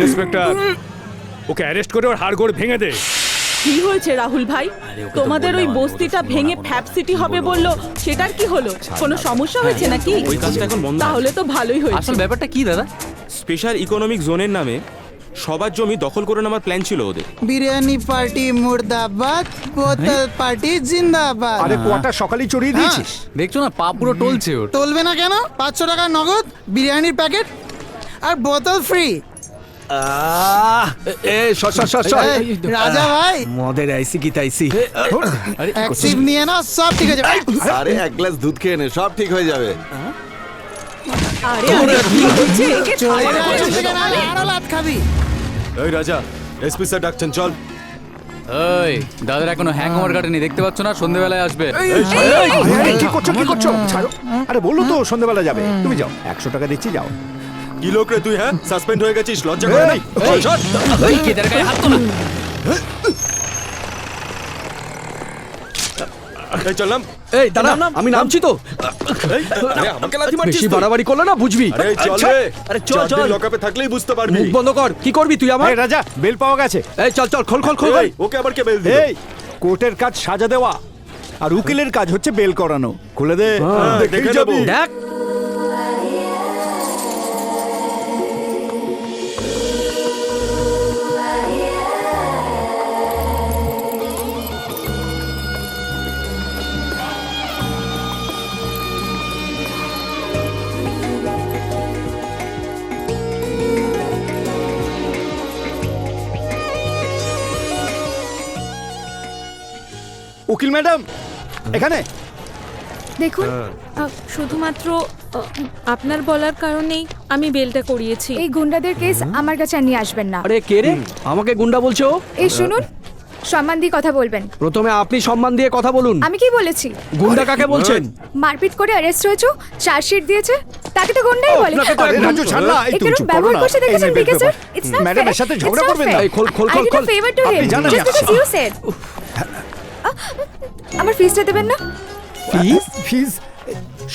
Inspector, ওকে arrest করে ওর হাড়গোড় ভেঙে দে। কি হয়েছে রাহুল ভাই? তোমাদের ওই বস্তিটা ভেঙে ফ্যাব সিটি হবে বললো, সেটার কি হলো? কোনো সমস্যা হয়েছে নাকি? ওই কাজটা এখন বন্ধ। তাহলে তো ভালোই হয়েছে। আসল ব্যাপারটা কি দাদা? স্পেশাল ইকোনমিক জোনের নামে সবার জমি দখল করে নেওয়ার প্ল্যান ছিল ওদের। বিরিয়ানি পার্টি মুর্দাবাদ, বোতল পার্টি জিন্দাবাদ। আরে কোয়াটার সকালেই চড়িয়ে দিয়েছিস। দেখছো না পা পুরো টলছে ওর। টলবে না কেন? 500 টাকা নগদ, বিরিয়ানির প্যাকেট আর বোতল ফ্রি। রাজা ভাই মদের আইসি কি তাইসি। এক সিপ নিয়ে না, সব ঠিক হয়ে যাবে। আরে এক গ্লাস দুধ খেয়ে নে, সব ঠিক হয়ে যাবে। আরে আরে কি হচ্ছে? একে চলে ছাড়ো। যা, এখান থেকে নাহলে আরো লাত খাবি। এই রাজা, এসপি স্যার ডাকছেন, চল। ওই দাদার এখনো হ্যাংওভার কাটেনি, দেখতে পাচ্ছ না? সন্ধ্যেবেলায় আসবে। আরে কি করছো কি করছো? ছাড়ো। আরে বললো তো সন্ধ্যাবেলা যাবে। তুমি যাও, 100 টাকা দিচ্ছি, যাও। কি লোক রে তুই? হ্যাঁ, সাসপেন্ড হয়ে গেছিস, লজ্জা করে নাই? এই, এই কেদার গায়ে হাত তোলা। এই চললাম। এই দাদা, আমি নামছি তো। এই, আরে আমাকে লাথি মারছিস বেশি তুই? বাড়াবাড়ি করলে না বুঝবি। আরে চল রে। আরে চল, চল। লকআপে থাকলেই বুঝতে পারবি। মুখ বন্ধ কর। কি করবি তুই আমার? এই রাজা, বেল পাওয়া গেছে। এই চল চল, খোল খোল খোল। এই, ওকে আবার কে বেল দিল? এই কোর্টের কাজ সাজা দেওয়া, আর উকিলের কাজ হচ্ছে বেল করানো। খুলে দে, হ্যাঁ, দেখেই দেখে যাবি। নেবো। দেখ উকিল ম্যাডাম এখানে। দেখুন, শুধুমাত্র আপনার বলার কারণেই আমি বেলটা করিয়েছি। এই গুন্ডাদের কেস আমার কাছে নিয়ে আসবেন না। আরে কে রে? আমাকে গুন্ডা বলছো? এই শুনুন, সম্মান দিয়ে কথা বলবেন। প্রথমে আপনি সম্মান দিয়ে কথা বলুন। আমি কি বলেছি? গুন্ডা কাকে বলছেন? মারপিট করে অ্যারেস্ট হয়েছো, চার্জশিট দিয়েছে, তাকে তো গুন্ডাই বলে। আপনাকে তো আরে রাজু ছাড় না, এই এই তুই কিরকম চুপ করো ব্যবহার না। করছে দেখেছেন এই বিকে বেল স্যার? পাও। ইটস নট ম্যাডামের সাথে ঝগড়া করবেন না। এই খোল খোল I খোল did খোল। a favor to আপনি him, জানেন just না। because you said. আমার ফিসটা দেবেন না? ফিস? ফিজ?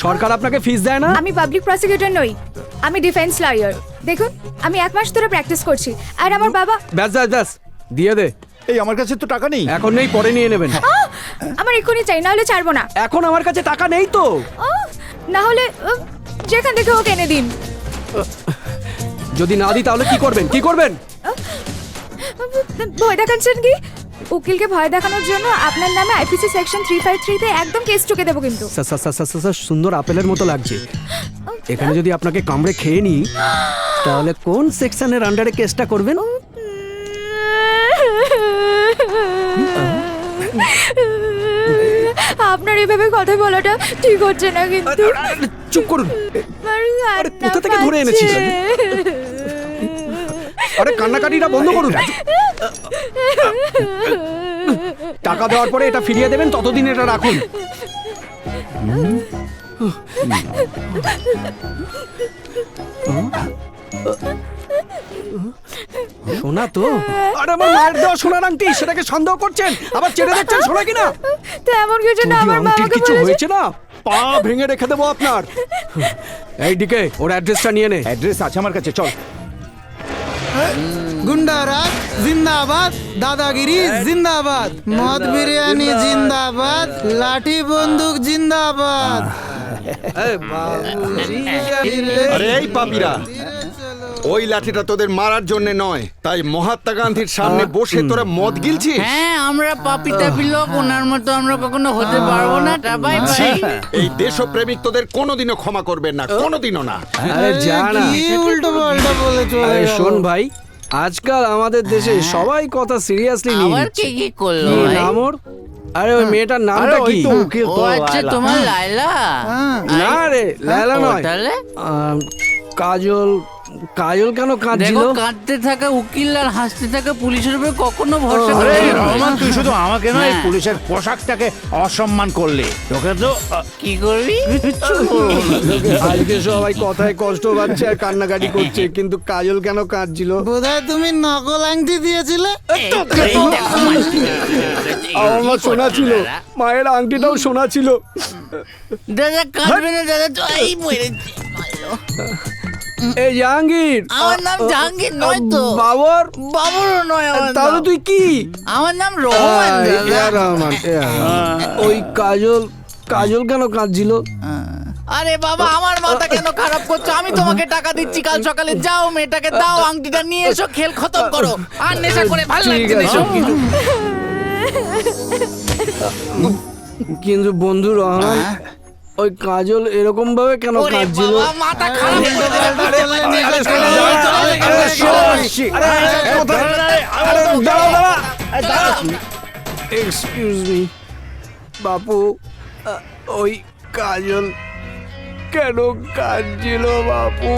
সরকার আপনাকে ফিস দেয় না? আমি পাবলিক প্রসিকিউটর নই, আমি ডিফেন্স লয়ার। দেখুন, আমি 1 মাস ধরে প্র্যাকটিস করছি, আর আমার বাবা। ব্যাস ব্যাস ব্যাস, দিয়ে দে। এই আমার কাছে তো টাকা নেই। এখন নেই, পরে নিয়ে নেবেন। আমার এক্ষুনি চাই, না হলে ছাড়বো না। এখন আমার কাছে টাকা নেই তো। না হলে যেখান থেকে হোক এনে দিন। যদি না দিই তাহলে কি করবেন? কি করবেন? ভয় দেখাচ্ছেন কি? উকিলকে ভয় দেখানোর জন্য আপনার নামে আইপিসি সেকশন 353 তে একদম কেস ঠুকে দেবো কিন্তু। সুন্দর আপেলের মতো লাগছে। এখানে যদি আপনাকে কামড়ে খেয়ে নিই তাহলে কোন সেকশনের আন্ডারে কেসটা করবেন? আপনার এইভাবে কথা বলাটা ঠিক হচ্ছে না কিন্তু। চুপ করুন। আরে কোথা থেকে ধরে এনেছিস? আরে কান্নাকাটিটা বন্ধ করুন। টাকা দেওয়ার পরে এটা ফিরিয়ে দেবেন, ততদিন এটা রাখুন। সোনা তো? আরে আমার মায়ের দেওয়া সোনার আংটি, সেটাকে সন্দেহ করছেন? আবার চেড়ে দেখছেন সোনা কিনা? তো এমন কিছু না, আমার মা আমাকে কিছু বলেছে। হয়েছে না, পা ভেঙে রেখে দেবো আপনার। এই দিকে ওর অ্যাড্রেসটা নিয়ে নে। অ্যাড্রেস আছে আমার কাছে, চল। গুন্ডারাজ জিন্দাবাদ, দাদাগিরি জিন্দাবাদ, মদ বিরিয়ানি জিন্দাবাদ, লাঠি বন্দুক জিন্দাবাদ। আরে এই পাপিরা, ওই লাঠিটা তোদের মারার জন্য নয়, তাই মহাত্মা গান্ধীর সামনে বসে তোরা মদ গিলছিস? হ্যাঁ, আমরা পাপি তাপি লোক, ওনার মতো আমরা কখনো হতে পারবো না। Bye bye. এই দেশপ্রেমিক তোদের কোনোদিনও ক্ষমা করবেন না, কোনোদিনও না। আরে যা না। কি উল্টো পাল্টা বলে চলে আরে গেল। শোন ভাই, আজকাল আমাদের দেশে সবাই কথা সিরিয়াসলি নিয়ে আবার নিচ্ছে। কি করলো কি ভাই? নাম ওর? আরে ওই মেয়েটার নামটা কি? ও আচ্ছা, তোমার লাইলা? না রে, লায়লা ও, নয়। তাহলে? কাজল, কাজল কেন কাঁদছিল দেখো কাঁদতে থাকা উকিল আর হাসতে থাকা পুলিশের উপর কখনো ভরসা আরে করতে নেই। রহমান, তুই শুধু আমাকে নয় হ্যাঁ। পুলিশের পোশাকটাকে অসম্মান করলি। তোকে তো কি করবি আজকে সবাই কথায় কষ্ট পাচ্ছে আর কান্নাকাটি করছে, কিন্তু কাজল কেন কাঁদছিল? বোধহয় তুমি নকল আংটি দিয়েছিলে। আমার সোনা ছিল, মায়ের আংটিটাও সোনা ছিল। দাদা কাঁদবে না দাদা, তো এই মরেছে। এই জাহাঙ্গীর, আমার নাম জাহাঙ্গীর নয় তো, বাবর, বাবুরও নয় আমার তাহলে নাম। তুই কি? আমার নাম রহমান দাদা। রহমান, ওই কাজল কেন কাঁদছিল? আরে বাবা, আমার মাথা কেন খারাপ করছো? আমি তোমাকে টাকা দিচ্ছি, কাল সকালে যাও মেয়েটাকে দাও আংটিটা নিয়ে এসো, খেল খতম করো। আর নেশা করে ভালো লাগছে না এসব কিছু। কিন্তু বন্ধু রহমান, ওই কাজল এরকম ভাবে কেন ওরে কাঁদছিল? বাবা, মাথা খারাপ করে এক্সকিউজ মি বাপু, ওই কাজল কেন কাঁদছিল বাপু?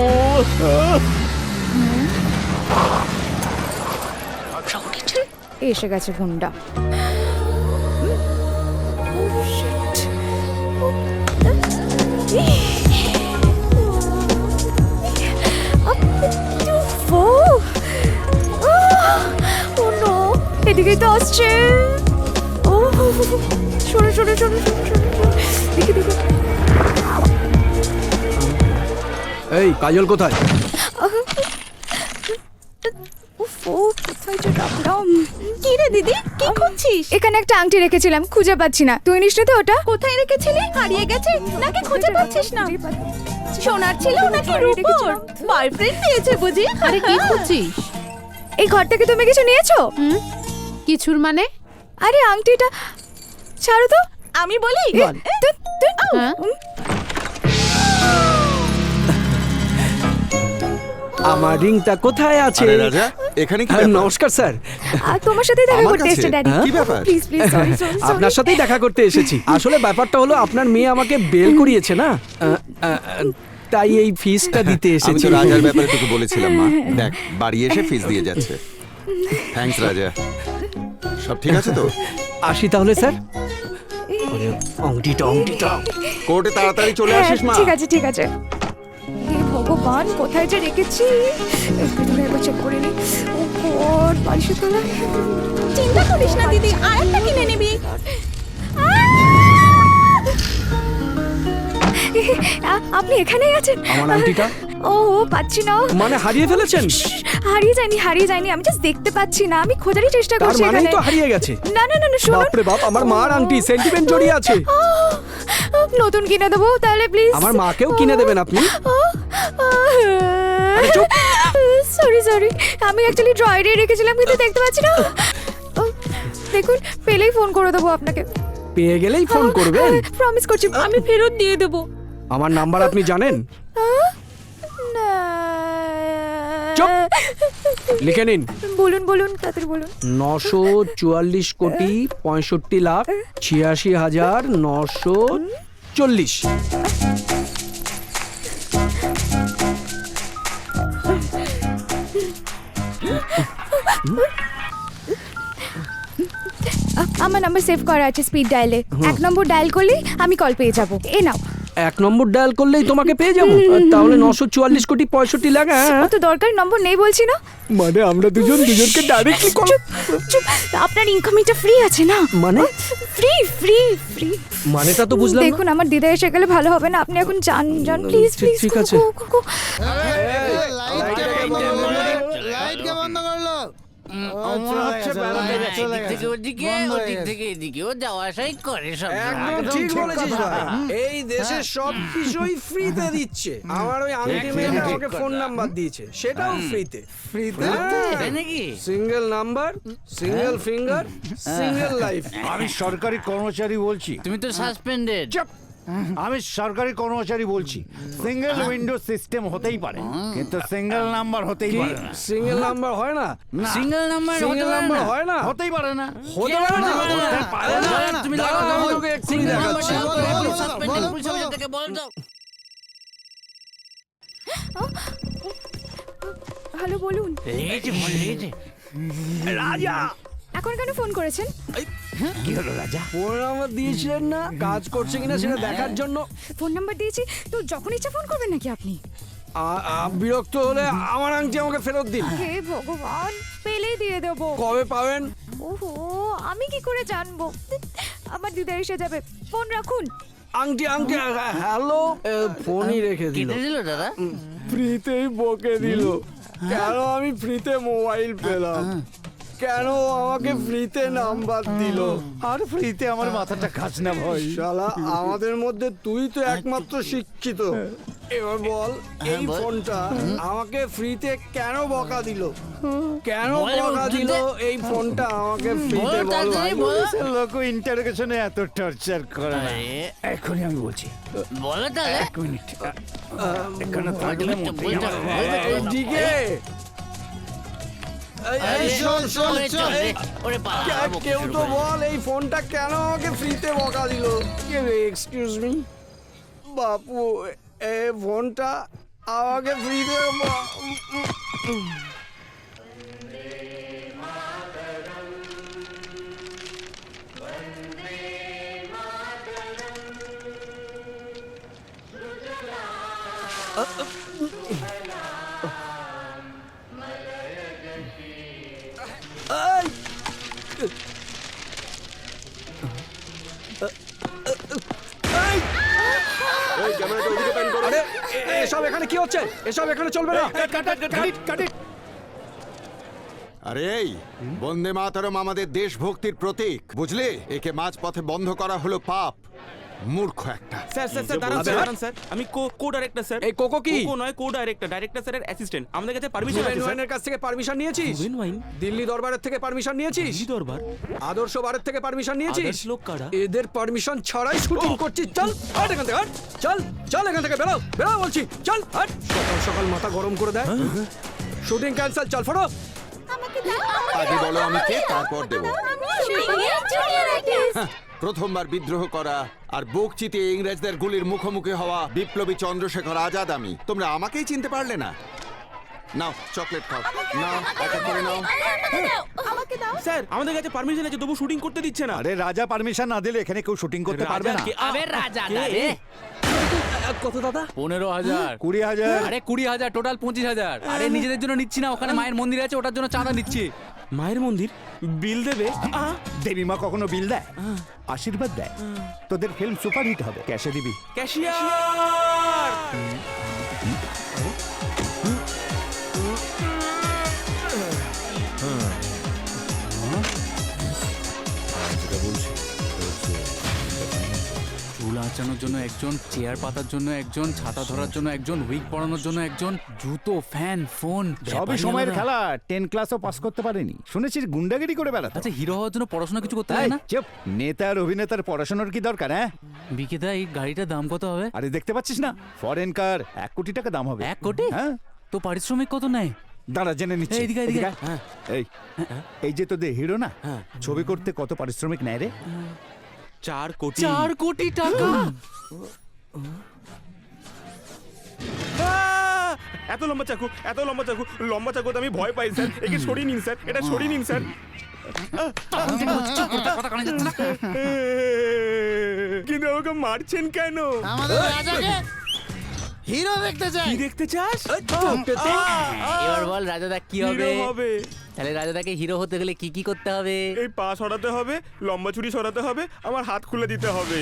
এসে গেছে গুন্ডা। এদিকেই তো আসছে। ও সরে সরে সরে সরে সরে দেখি দেখি। এই কাজল কোথায়? কোথায় যে রাখলাম? কি রে দিদি, কি খুঁজছিস? এখানে একটা আংটি রেখেছিলাম, খুঁজে পাচ্ছি না। তুই নিস তো ওটা? কোথায় রেখেছিলি? হারিয়ে গেছে নাকি খুঁজে পাচ্ছিস না? সোনার ছিল নাকি রূপোর? বয়ফ্রেন্ড পেয়েছে বুঝি? আরে কি খুঁজছিস? এই ঘর থেকে তুমি কিছু নিয়েছো? কিছুর মানে? আরে আংটিটা ছাড়ো তো। আমি বলি হ্যাঁ? আমার রিংটা কোথায় আছে? আরে রাজা, এখানে কি ব্যাপার? নমস্কার স্যার, তোমার সাথেই দেখা আমার করতে কাছে? এসেছে ড্যাডি। কি ব্যাপার? প্লিজ প্লিজ, সরি সরি আপনার সাথেই দেখা করতে এসেছি। আসলে ব্যাপারটা হলো আপনার মেয়ে আমাকে বেল করিয়েছে না, তাই এই ফিসটা দিতে আমি এসেছি। তো রাজার ব্যাপারে তোকে বলেছিলাম মা। দেখ, বাড়ি এসে ফিস দিয়ে যাচ্ছে। থ্যাঙ্কস রাজা। সব ঠিক আছে তো? আসি তাহলে স্যার। আংটিটা কোর্টে তাড়াতাড়ি চলে আসিস মা। ঠিক আছে ঠিক আছে। হে ভগবান, কোথায় যে রেখেছি? একটু একবার চেক করে নি। ও গড, বালিশের তলায়। চিন্তা করিস না দিদি, আরেকটা কিনে নিবি। আপনি এখানেই আছেন? আমার আংটিটা ও পাচ্ছি না। মানে হারিয়ে ফেলেছেন? হারিয়ে যায়নি, আমি জাস্ট দেখতে পাচ্ছি না। আমি খোঁজারই চেষ্টা তার করছি মানেই এখানে। তো হারিয়ে গেছে। না না না না, শুনুন। বাপরে বাপ, আমার মার আংটি, সেন্টিমেন্ট জড়িয়ে আছে। নতুন কিনে দেবো তাহলে প্লিজ। আমার মাকেও কিনে দেবেন আপনি? সরি সরি, আমি অ্যাকচুয়ালি ড্রয়ারে রেখেছিলাম কিন্তু দেখতে পাচ্ছি না। দেখুন, পেলেই ফোন করে দেবো আপনাকে। পেয়ে গেলেই ফোন করবেন? প্রমিস করছি, আমি ফেরত দিয়ে দেবো। আমার নাম্বার আপনি জানেন? না। চুপ, লিখে নিন। বলুন বলুন, তাড়াতাড়ি বলুন। 944 কোটি 65 লাখ 86,940। আমার নাম্বার সেভ করা আছে স্পিড ডায়ালে। 1 নম্বর ডায়াল করলে আমি কল পেয়ে যাব। এ নাও। 1 নম্বর ডায়াল করলেই তোমাকে পেয়ে যাবো? তাহলে 944 কোটি 65 লাখ। অত দরকারি নম্বর নেই বলছি না। মানে আমরা দুজনকে ডাইরেক্টলি কল। চুপ, আপনার ইনকামিংটা ফ্রি আছে না? মানে ফ্রি ফ্রি ফ্রি। মানেটা তো বুঝলাম না। দেখুন, আমার দিদা এসে গেলে ভালো হবে না। আপনি এখন যান যান প্লিজ প্লিজ। ঠিক আছে। লাইটকে বন্ধ করলো। ওদিক থেকে এদিকে ও যাওয়া আসাই করে সব। একদম ঠিক বলেছিস ভাই। এই দেশে সব কিছুই ফ্রিতে দিচ্ছে। আমার ওই আংটি মেয়েটা আমাকে ফোন নাম্বার দিয়েছে, সেটাও ফ্রিতে। তাই নাকি? Single number, single finger, single life. আমি সরকারি কর্মচারী বলছি। তুমি তো সাসপেন্ডেড। আমি সরকারি কর্মচারী বলছি। সিঙ্গেল উইন্ডো সিস্টেম হতেই পারে, কিন্তু সিঙ্গেল নাম্বার হতেই পারে না। সিঙ্গেল নাম্বার হয় না? সিঙ্গেল নাম্বার সিঙ্গেল নাম্বার হয় না? হতেই পারে না। হতে পারে না? তুমি দাঁড়াও, আমি তোকে এক্ষুনি দেখাচ্ছি। ভালো বলুন। রাজা এখন কেন ফোন করেছেন? কি হলো রাজা? ফোন নাম্বার দিয়েছিলেন না, কাজ করছে কিনা সেটা দেখার জন্য। ফোন নাম্বার দিয়েছি তো যখন ইচ্ছা ফোন করবেন নাকি আপনি? বিরক্ত হলে আমার আংটি আমাকে ফেরত দিন। হে ভগবান, পেলেই দিয়ে দেবো। কবে পাবেন? ওহো, আমি কি করে জানবো? আমার দিদা এসে যাবে, ফোন রাখুন। আংটি আংটি হ্যালো, ফোনই রেখে দিল। কেটে দিল দাদা। ফ্রিতেই বকে দিল। কেন আমি ফ্রিতে মোবাইল পেলাম? কেন আমাকে ফ্রিতে নাম্বার দিল? আর ফ্রিতে আমার মাথাটা খাস না ভাই। শালা, আমাদের মধ্যে তুই তো একমাত্র শিক্ষিত। এবার বল, এই বল। ফোনটা আমাকে ফ্রিতে কেন বকা দিল? কেন বল, বকা বল, দিল? তুই এই ফোনটা আমাকে ফ্রিতে বল, বল তাড়াতাড়ি ভাই। বল। লোক ইন্টারোগেশনে এত টর্চার করে না। এখনই আমি বলছি, বলো তাহলে। 1 মিনিট। এখানে থাকলে মোটেই আমার এইদিকে। এই শোন শোন শোন, এই ওরে বাবা, কেউ তো বল, এই ফোনটা কেন আমাকে ফ্রিতে বকা দিল? এক্সকিউজ মি বাপু, এই ফোনটা আমাকে ফ্রিতে এই ক্যামেরাটা ওদিকে প্যান করো। আরে এসব এখানে কি হচ্ছে? এসব এখানে চলবে না। আরে এই বন্দে মাতরম আমাদের দেশভক্তির প্রতীক, বুঝলি? একে মাঝপথে বন্ধ করা হলো পাপ। মূর্খ একটা। স্যার স্যার স্যার দাঁড়ান স্যার, দাঁড়ান স্যার, আমি কো ডাইরেক্টর স্যার। এই কোকো কি? কোকো নয়, কো ডাইরেক্টর, ডাইরেক্টর স্যারের অ্যাসিস্ট্যান্ট। আমাদের কাছে পারমিশন আছে স্যার। ওয়াইনের কাছ থেকে পারমিশন নিয়েছিস? Ruben wine? দিল্লি দরবারের থেকে পারমিশন নিয়েছিস? জি দরবার। আদর্শ বারের থেকে পারমিশন নিয়েছিস? আদর্শ লোক কারা? এদের পারমিশন ছাড়াই শুটিং করছিস? চল হাট এখান থেকে, হাট। চল চল এখান থেকে, বেরো বেরো বলছি, চল হাট। সকাল সকাল মাথা গরম করে দেয়। শুটিং ক্যান্সেল, চল ফটো। আগে বলো আমি কে, তারপর দেবো। হ্যাঁ, প্রথমবার বিদ্রোহ করা আর বুক চিতিয়ে ইংরেজদের গুলির মুখোমুখি হওয়া বিপ্লবী চন্দ্রশেখর আজাদ আমি। তোমরা আমাকেই চিনতে পারলে না? নাও চকলেট খাও, নাও একটা করে নাও। স্যার আমাদের কাছে পারমিশন আছে, তবু শুটিং করতে দিচ্ছে না। আরে রাজা পারমিশন না দিলে এখানে কেউ শুটিং করতে পারবে না। আবে রাজা কে? না রে। কত দাদা? 15,000। 20,000। আরে 20,000, টোটাল 25,000। আরে নিজেদের জন্য নিচ্ছি না, ওখানে মায়ের মন্দির আছে, ওটার জন্য চাঁদা নিচ্ছি। মায়ের মন্দির বিল দেবে? দেবী মা কখনো বিল দেয়? আশীর্বাদ দেয়। তোদের ফিল্ম সুপারহিট হবে, ক্যাশে দিবি। ক্যাশিয়ার! চুল আঁচানোর জন্য একজন, চেয়ার পাতার জন্য একজন, ছাতা ধরার জন্য একজন, উইক পরানোর জন্য একজন, জুতো, ফ্যান, ফোন, সবই সময়ের খেলা। 10 ক্লাসও পাস করতে পারেনি, শুনেছি গুন্ডাগিরি করে বেড়াতো। আচ্ছা, হিরো হওয়ার জন্য পড়াশোনা কিছু করতে এই, হয় না? চুপ। নেতা আর অভিনেতার পড়াশোনার কি দরকার? হ্যাঁ, বিকেদা, এই গাড়িটার দাম কত হবে? আরে দেখতে পাচ্ছিস না, ফরেন কার 1 কোটি টাকা দাম হবে। 1 কোটি? হ্যাঁ, তো পারিশ্রমিক কত নেয়? দাঁড়া জেনে নিচ্ছি। এই, এদিকে, এদিকে। এদিকে আয়। এই এই যে তোদের হিরো না, ছবি করতে কত পারিশ্রমিক নেয় রে? 4 কোটি। 4 কোটি টাকা? এত লম্বা চাকু, এত লম্বা চাকু, লম্বা চাকু আমি ভয় পাই স্যার। একে সরিয়ে নিন স্যার, এটা সরিয়ে নিন স্যার। কিন্তু আমাকে মারছেন কেন? আমাদের রাজাকে হিরো দেখতে চাই। কি দেখতে চাস? এবার বল রাজাদা কি হবে? হিরো হবে। তাহলে রাজাদাকে হিরো হতে গেলে কি কি করতে হবে? এই পা সরাতে হবে, লম্বা ছুরি সরাতে হবে, আমার হাত খুলে দিতে হবে।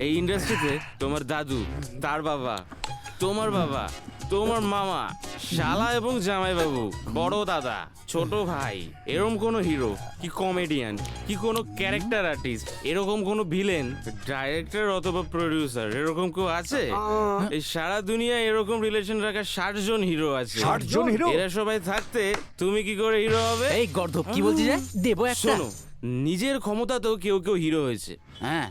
এই ইন্ডাস্ট্রিতে তোমার দাদু, তার বাবা, তোমার বাবা, তোমার মামা, শালা এবং জামাইবাবু, বড় দাদা, ছোট ভাই, এরকম কোনো হিরো কি কমেডিয়ান কি কোনো ক্যারেক্টার আর্টিস্ট, এরকম কোনো ভিলেন, ডাইরেক্টর অথবা প্রডিউসার, এরকম কেউ আছে? এই সারা দুনিয়া এরকম রিলেশন রাখা 60 জন হিরো আছে। 60 জন হিরো? এরা সবাই থাকতে তুমি কি করে হিরো হবে? এই গর্ধব কি বলছিস রে? দেবো একটা। শোনো, নিজের ক্ষমতাতেও কেউ কেউ হিরো হয়েছে। হ্যাঁ,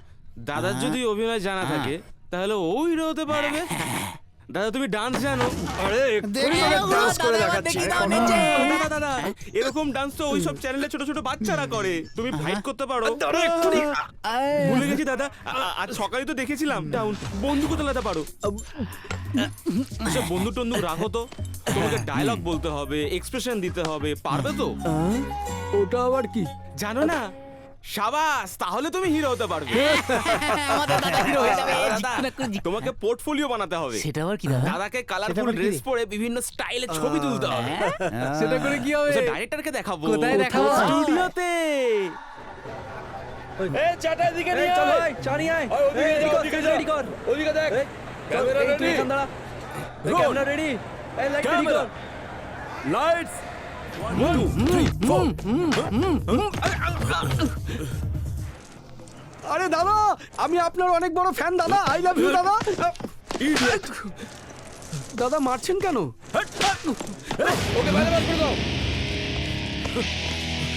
দাদার যদি অভিনয় জানা থাকে তাহলে ও হিরো হতে পারবে। দাদা তুমি ডান্স জানো? আরে এক্ষুনি দেখি তোকে ডান্স করে দেখাচ্ছি দাদা দাদা এরকম ডান্স তো ওইসব চ্যানেলে ছোট ছোট বাচ্চারা করে, তুমি ফাইট করতে পারো। দাঁড়া এক্ষুনি ভুলে গেছি দাদা, আজ সকালে তো দেখেছিলাম ডাউন বন্দুক চালাতে পারো। আচ্ছা বন্দুক টন্দুক রাখো তো, তোমাকে ডায়লগ বলতে হবে, এক্সপ্রেশন দিতে হবে, পারবে তো? ওটা আবার কি? জানো না? সাবাস, তাহলে তুমি হিরো হতে পারবে। আমাদের দাদা হিরো হয়ে যাবে দাদা, তোমাকে পোর্টফোলিও বানাতে হবে। সেটা আবার কি দাদা? দাদাকে কালারফুল ড্রেস পরে বিভিন্ন স্টাইলে ছবি তুলতে হবে। সেটা করে কি হবে? ডাইরেক্টরকে দেখাবো। কোথায় দেখাবো? স্টুডিওতে। এই চাটা এদিকে নিয়ে চল ভাই, চা নিয়ে আয়। ওদিকে রেডি কর, ওদিকে দেখ। ক্যামেরা রেডি, দাঁড়া। ক্যামেরা রেডি, এই লাইট রেডি কর। লাইটস 1 2 3 4। আরে দাদা, আমি আপনার অনেক বড় ফ্যান দাদা, আই লাভ ইউ দাদা। দাদা মারছেন কেন? ওকে বাইরে বার করে দাও।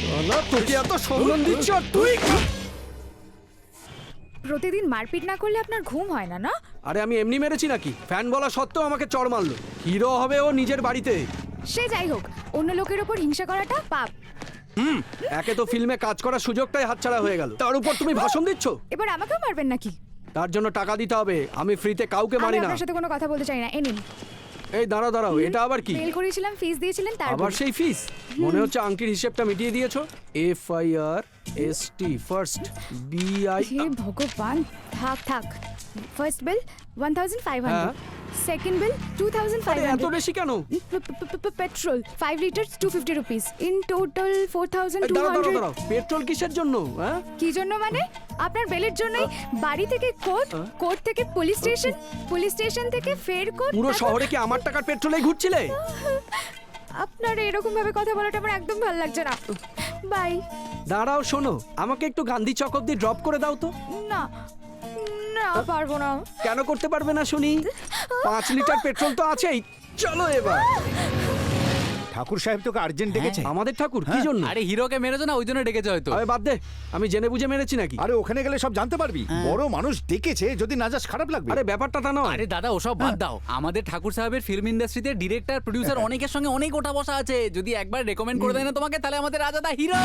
শালা তোকে এত সম্মান দিচ্ছ আর তুই? প্রতিদিন মারপিট না করলে আপনার ঘুম হয় না, না? আরে আমি এমনি মেরেছি নাকি? ফ্যান বলা সত্ত্বেও আমাকে চড় মারলো। হিরো হবে ও নিজের বাড়িতে। সে যাই হোক, অন্য লোকের ওপর হিংসা করাটা পাপ। একে তো ফিল্মে কাজ করার সুযোগটাই হাতছাড়া হয়ে গেল, তার উপর তুমি ভাষণ দিচ্ছ। এবার আমাকেও মারবেন নাকি? তার জন্য টাকা দিতে হবে, আমি ফ্রিতে কাউকে আমি মারি না। আপনার সাথে কোনো কথা বলতে চাই না, এ নিন। এই দাঁড়াও দাঁড়াও, এটা আবার কি? মেল করেছিলাম, ফিস দিয়েছিলেন, তারপর আবার সেই ফিস? মনে হচ্ছে আংটির হিসেবটা মিটিয়ে দিয়েছো। FIRST first BI। হে ভগবান, থাক থাক। ফার্স্ট বিল 1500, হ্যাঁ। সেকেন্ড বিল এত 2500, বেশি কেন? Petrol 5 litre 250 rupees, in total এই দাঁড়াও দাঁড়াও 4200। দাঁড়াও, পেট্রোল কিসের জন্য? হ্যাঁ, কি জন্য মানে? আপনার বেলের জন্যই বাড়ি থেকে কোর্ট, কোর্ট থেকে পুলিশ স্টেশন, পুলিশ স্টেশন থেকে ফের কোর্ট। পুরো শহরে কি আমার টাকার পেট্রোলেই ঘুরছিলে? আপনার এরকম ভাবে কথা বলাটা আমার একদম ভালো লাগছে না। বাই। দাঁড়াও শোনো, আমাকে একটু গান্ধী চক অব্দি ড্রপ করে দাও তো। না না, পারবো না। কেন করতে পারবে না শুনি? 5 লিটার পেট্রোল তো আছেই, চলো এবার। ঠাকুর সাহেব তোকে আর্জেন্ট ডেকেছে। আমাদের ঠাকুর কি জন্য? আরে হিরোকে মেরেছো না, ওই জন্য ডেকেছে হয়তো। আরে বাদ দে, আমি জেনে বুঝে মেরেছি নাকি? আরে ওখানে গেলে সব জানতে পারবি। বড় মানুষ ডেকেছে, যদি না যাস খারাপ লাগবে। আরে ব্যাপারটা তা নয়। আরে দাদা ওসব বাদ দাও, আমাদের ঠাকুর সাহেবের ফিল্ম ইন্ডাস্ট্রিতে ডিরেক্টর প্রডিউসার অনেকের সঙ্গে অনেক ওঠা বসা আছে। যদি একবার রেকমেন্ড করে দেয় না তোমাকে, তাহলে আমাদের রাজাদা হিরো।